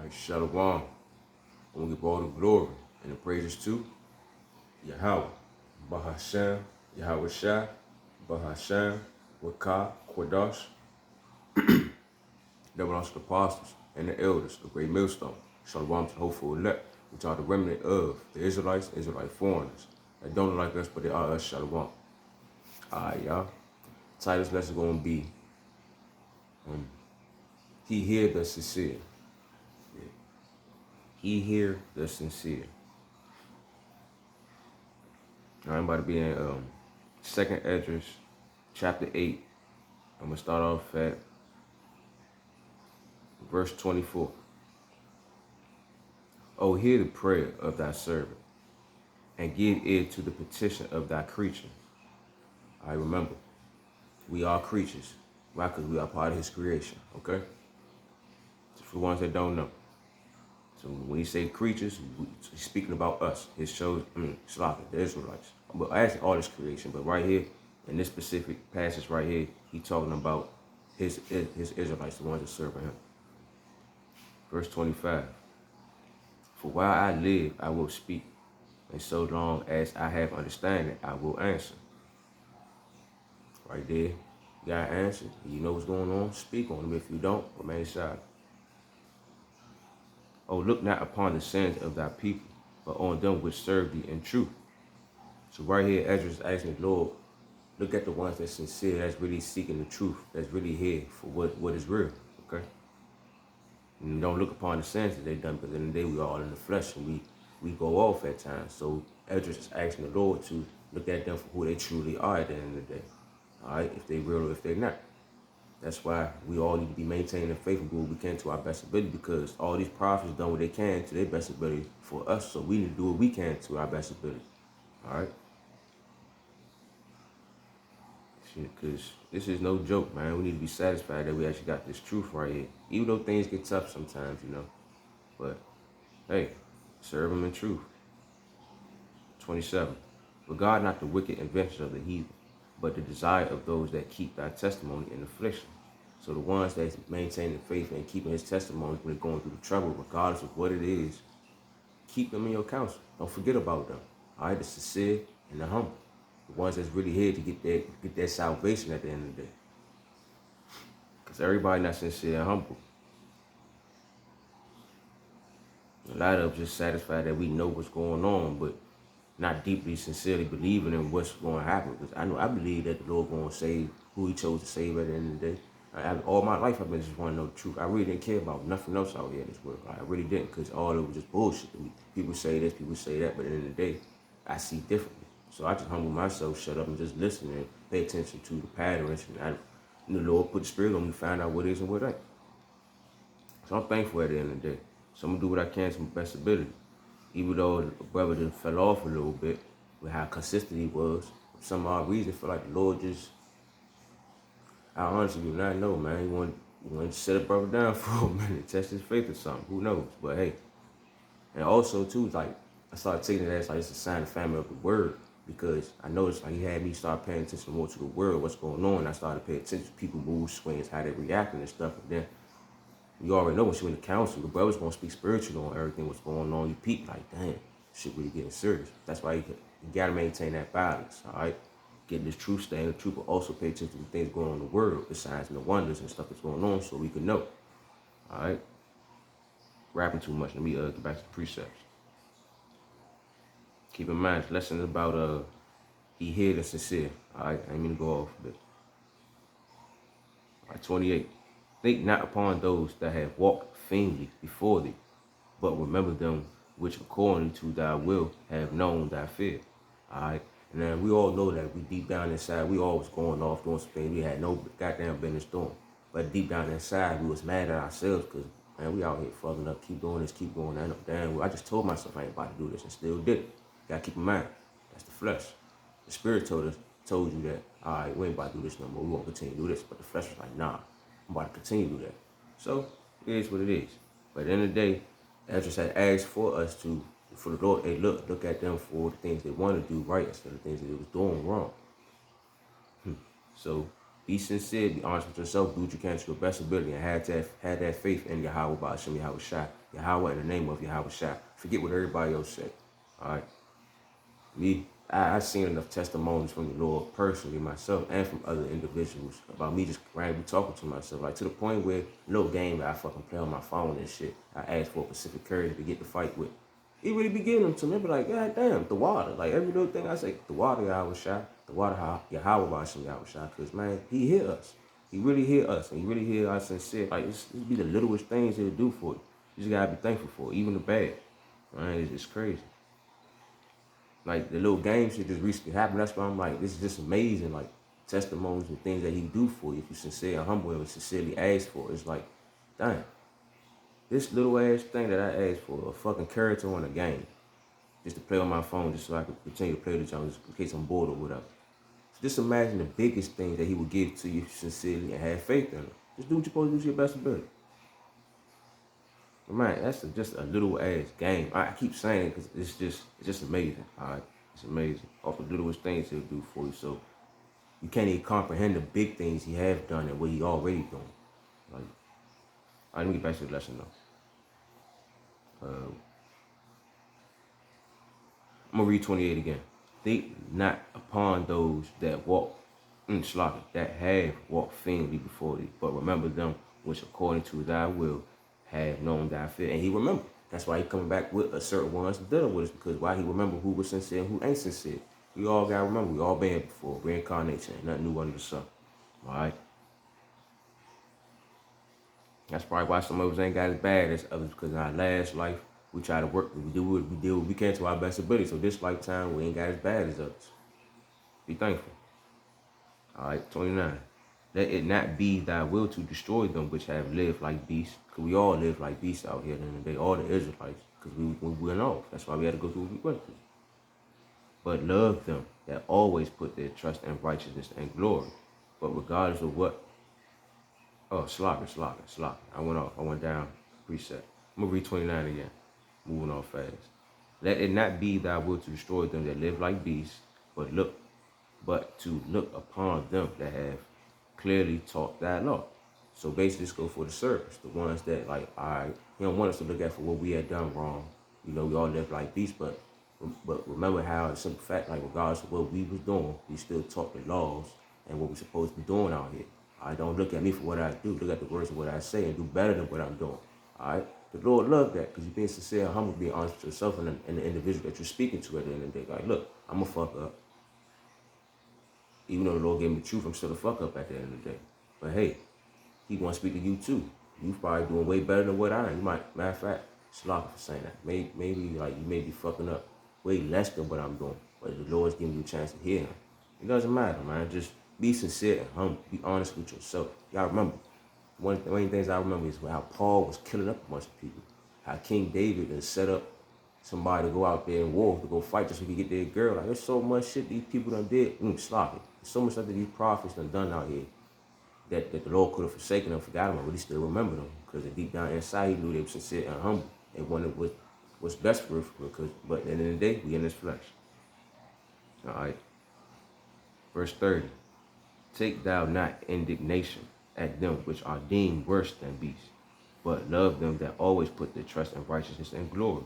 All right, Shalom. I'm gonna give all the glory and the praises to Yahweh, Bahashem, Yahweh Shai, Bahashem, Wakah, Quadash, that belongs to the apostles and the elders, the great millstone. Shalom to the hopeful elect, which are the remnant of the Israelites, Israelite foreigners that don't look like us, but they are us. Shalom. All right, y'all. Title's lesson gonna be He hear the sincere. Yeah. He hear the sincere. I'm about to be in 2nd Esdras, chapter 8. I'm going to start off at verse 24. Oh, hear the prayer of thy servant, and give ear to the petition of thy creature. I remember, we are creatures. Why? Because we are part of his creation, okay? So for the ones that don't know. So when he say creatures, he's speaking about us, his Slavic, the Israelites. But actually all his creation. But right here, in this specific passage right here, he's talking about his Israelites, the ones that serve him. Verse 25. For while I live, I will speak, and so long as I have understanding, I will answer. Right there, you got to answer. You know what's going on, speak on them. If you don't, remain silent. Oh, look not upon the sins of thy people, but on them which serve thee in truth. So right here, Ezra is asking the Lord, look at the ones that's sincere, that's really seeking the truth, that's really here for what is real, okay? And don't look upon the sins that they've done, because in the day we are all in the flesh and we go off at times. So Ezra is asking the Lord to look at them for who they truly are at the end of the day. All right, if they real or if they're not. That's why we all need to be maintaining the faith and do what we can to our best ability, because all these prophets done what they can to their best ability for us. So we need to do what we can to our best ability. All right? Because this is no joke, man. We need to be satisfied that we actually got this truth right here. Even though things get tough sometimes, you know. But, hey, serve them in truth. 27. Regard not the wicked inventions of the heathen, but the desire of those that keep thy testimony in affliction. So the ones that maintain the faith and keeping his testimony when they're going through the trouble, regardless of what it is, keep them in your counsel. Don't forget about them. All right, the sincere and the humble. The ones that's really here to get their salvation at the end of the day. Because everybody not sincere and humble. A lot of just satisfied that we know what's going on, but not deeply, sincerely believing in what's going to happen. Because I believe that the Lord going to save who he chose to save at the end of the day. All my life I've been just want to know the truth. I really didn't care about nothing else out here in this world. I really didn't, because all of it was just bullshit to me. People say this, people say that, but at the end of the day, I see differently. So I just humble myself, shut up, and just listen and pay attention to the patterns. And the Lord put the spirit on me, find out what is and what ain't. So I'm thankful at the end of the day. So I'm going to do what I can to my best ability. Even though the brother just fell off a little bit with how consistent he was, for some odd reason, I feel like the Lord just, I honestly do not know, man. He wanted to set a brother down for a minute, test his faith or something. Who knows? But hey. And also, too, like, I started taking it as like it's a sign of family of the word, because I noticed like he had me start paying attention more to the world, what's going on. I started paying attention to people move, swings, how they reacting and stuff. And then you already know when you in the council, the brother's gonna speak spiritual on everything what's going on. You peep like, damn, shit really getting serious. That's why you gotta maintain that balance, all right? Get this truth, stay in the truth, but also pay attention to the things going on in the world, the signs and the wonders and stuff that's going on, so we can know, all right? Rapping too much. Let me get back to the precepts. Keep in mind, this lesson is about he hear the sincere, all right? I ain't mean to go off a bit. All right, 28. Think not upon those that have walked vainly before thee, but remember them which according to thy will have known thy fear. All right? And then we all know that we deep down inside, we always going off doing some things we had no goddamn business doing. But deep down inside, we was mad at ourselves because, man, we out here fucking up, keep doing this, keep going that. Damn, I just told myself I ain't about to do this and still did it. Gotta keep in mind, that's the flesh. The spirit told you that, all right, we ain't about to do this no more. We won't continue to do this. But the flesh was like, nah, I'm about to continue to do that. So it is what it is. But at the end of the day, Ezra had asked for us for the Lord, hey, look at them for the things they want to do right instead of the things that they was doing wrong. So Be sincere, be honest with yourself, do what you can to your best ability, and have that faith in Yahweh Ba'ashem Yahweh Shai. Yahweh in the name of Yahweh Shai. Forget what everybody else said. All right. I've seen enough testimonies from the Lord personally, myself, and from other individuals about me just randomly talking to myself. Like to the point where no game that I fucking play on my phone and shit. I asked for a Pacific Courage to get the fight with. He really be giving them to me. Be like, God damn, the water. Like every little thing I say, the water Yahweh Shai, the water Yahweh Ba'ashem Yahweh Shai. Because man, he hear us. He really hear us. And he really hear us sincere. Like it's be the littlest things he'll do for you. You just gotta be thankful for it, even the bad. Man, it's crazy. Like the little game shit just recently happened. That's why I'm like, this is just amazing. Like testimonies and things that he do for you if you sincere and humble and sincerely ask for. It's like, damn, this little ass thing that I asked for, a fucking character on a game, just to play on my phone, just so I could continue to play the challenge in case I'm bored or whatever. So just imagine the biggest things that he would give to you sincerely and have faith in him. Just do what you're supposed to do to your best ability. Man, that's just a little ass game. I keep saying it because it's just amazing. All right, it's amazing. Off the littlest things he'll do for you, so you can't even comprehend the big things he have done and what he already doing. Like, all right, let me get back to the lesson though. I'm gonna read 28 again. Think not upon those that walk that have walked vainly before thee, but remember them which according to thy will have known thy fear. And he remembered. That's why he coming back with a certain ones dealing with us, because why he remember who was sincere and who ain't sincere. We all gotta remember, we all been here before. Reincarnation, ain't nothing new under the sun. Alright? That's probably why some of us ain't got as bad as others, because in our last life, we try to work, we do what we can to our best ability. So this lifetime, we ain't got as bad as others. Be thankful. Alright, 29. Let it not be thy will to destroy them which have lived like beasts. Because we all live like beasts out here in the day, all the Israelites. Because we went off. That's why we had to go through what we went through. But love them that always put their trust in righteousness and glory. But regardless of what, sloppy. I went off. I went down. Preset. I'm going to read 29 again. Moving on fast. Let it not be thy will to destroy them that live like beasts, but to look upon them that have clearly taught thy law. So basically, just go for the servants, the ones that like, he don't want us to look at for what we had done wrong. You know, we all live like beasts, but remember how it's simple fact, like regardless of what we was doing, we still taught the laws and what we're supposed to be doing out here. I don't look at me for what I do. Look at the words of what I say and do better than what I'm doing. All right. The Lord loved that because you're being sincere and humble, being honest with yourself and the individual that you're speaking to at the end of the day. Like, look, I'm a fuck up. Even though the Lord gave me the truth, I'm still a fuck up at the end of the day. But hey, he wants to speak to you too. You probably doing way better than what I am. You might, matter of fact, sloppy for saying that. Maybe like you may be fucking up way less than what I'm doing. But the Lord's giving you a chance to hear him. It doesn't matter, man. Just be sincere and humble. Be honest with yourself. Y'all remember, one of the things I remember is how Paul was killing up a bunch of people. How King David had set up somebody to go out there in war, to go fight just so he could get their girl. Like, there's so much shit these people done did. Sloppy. There's so much stuff that these prophets done out here that the Lord could have forsaken them, forgot them, but he still remember them. Because deep down inside, he knew they were sincere and humble and wanted what's best for us. But at the end of the day, we in this flesh. All right. Verse 30. Take thou not indignation at them which are deemed worse than beasts, but love them that always put their trust in righteousness and glory.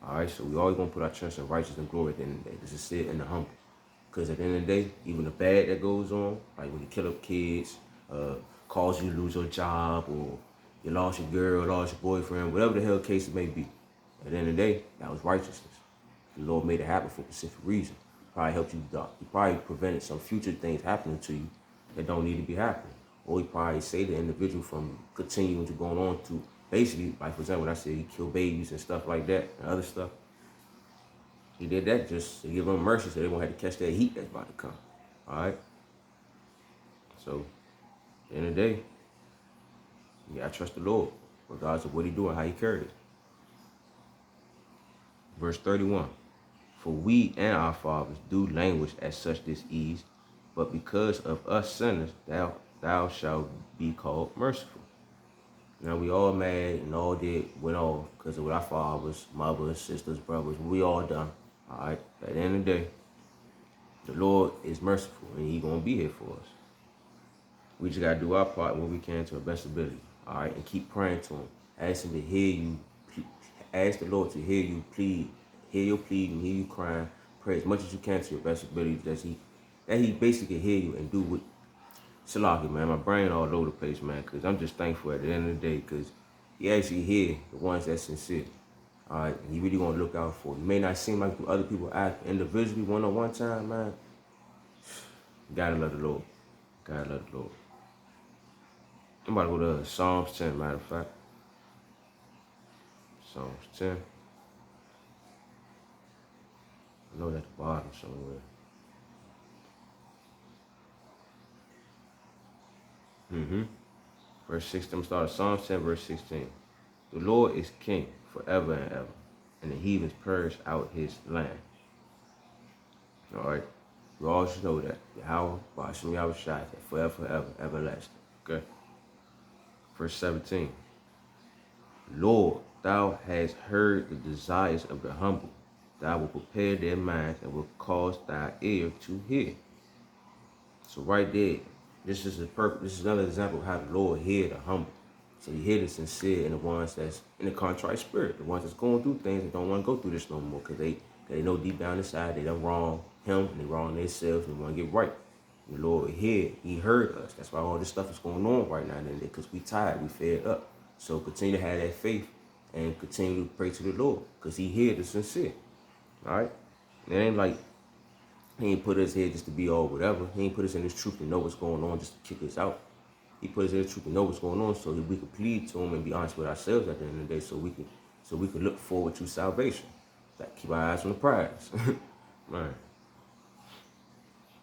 All right, so we always gonna put our trust in righteousness and glory at the end of the day. This is sincere and the humble. Because at the end of the day, even the bad that goes on, like when you kill up kids, cause you to lose your job, or you lost your girl, lost your boyfriend, whatever the hell case it may be. At the end of the day, that was righteousness. The Lord made it happen for a specific reason. Probably helped you, he probably prevented some future things happening to you that don't need to be happening. Or he probably saved the individual from continuing to go on to, basically, like for example, when I said he killed babies and stuff like that, and other stuff. He did that just to give them mercy so they won't have to catch that heat that's about to come. All right? So, at the end of the day, you gotta trust the Lord, regardless of what he doing, how he carries. Verse 31. For we and our fathers do languish at such disease, but because of us sinners, thou shalt be called merciful. Now we all mad and all went off because of what our fathers, mothers, sisters, brothers, we all done. All right. At the end of the day, the Lord is merciful and he gonna be here for us. We just gotta do our part what we can to our best ability. All right, and keep praying to him. Ask him to hear you. Ask the Lord to hear you plead, hear your pleading, hear you crying. Pray as much as you can to your best ability that he basically hear you and do what. Salaki, man, my brain all over the place, man, because I'm just thankful at the end of the day, because he actually hear the ones that's sincere. All right, and he really gonna look out for you. It may not seem like the other people act individually one-on-one time, man. You gotta love the Lord. Gotta love the Lord. I'm about to go to Psalms 10, matter of fact. Psalms 10. I know that's the bottom somewhere. Verse 16, I'm starting Psalms 10, verse 16. The Lord is king forever and ever, and the heathens purge out his land. All right? You all should know that. Yahweh, Ba'ashem Yahweh Shai, forever, forever, everlasting. Okay? Verse 17. Lord, thou hast heard the desires of the humble. Thou will prepare their minds and will cause thy ear to hear. So right there, this is another example of how the Lord hear the humble. So he hear the sincere and the ones that's in the contrite spirit, the ones that's going through things and don't want to go through this no more because they know deep down inside they done wrong him and they wrong themselves and want to get right. The Lord hear, he heard us. That's why all this stuff is going on right now because we tired, we fed up. So continue to have that faith and continue to pray to the Lord because he hear the sincere. All right? It ain't like he ain't put us here just to be all whatever. He ain't put us in this truth to know what's going on just to kick us out. He put us in this truth to know what's going on so that we could plead to him and be honest with ourselves at the end of the day so we can look forward to salvation. Like keep our eyes on the prize. Right.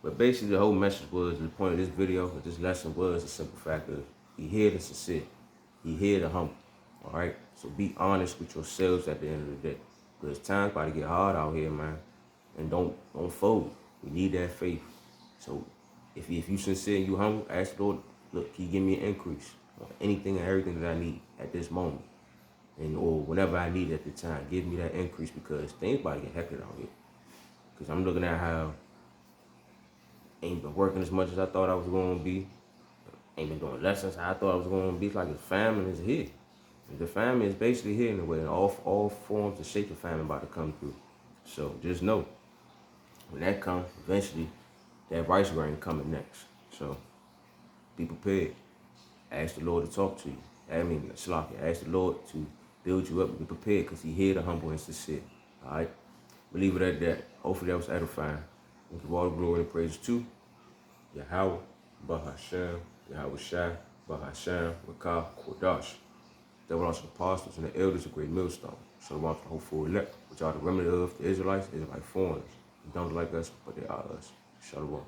But basically the whole message was, the point of this video, of this lesson was a simple fact of he hear the sincere. He hear the humble. All right? So be honest with yourselves at the end of the day. Because time's about to get hard out here, man. And don't fold. We need that faith. So if you sincere and you humble, ask the Lord, look, can you give me an increase on anything and everything that I need at this moment? And or whenever I need at the time, give me that increase because things about to get hectic out here. Because I'm looking at how ain't been working as much as I thought I was going to be. Ain't been doing lessons how I thought I was going to be. It's like the famine is here. The famine is basically here in a way. And all forms of shape of famine about to come through. So just know, when that comes, eventually, that rice grain coming next. So be prepared. Ask the Lord to talk to you. Ask the Lord to build you up and be prepared because he hear the humble and sincere. All right? We'll leave it at that. Hopefully that was edifying. We give all the glory and praise to Yahweh, Bahashem, Yahweh Shai, Bahashem, Rakah, Kodash. That were also the apostles and the elders of Great Millstone. So the ones for the hopeful elect, which are the remnant of the Israelites, Israelite foreigners. They don't like us, but they are us. Shalom.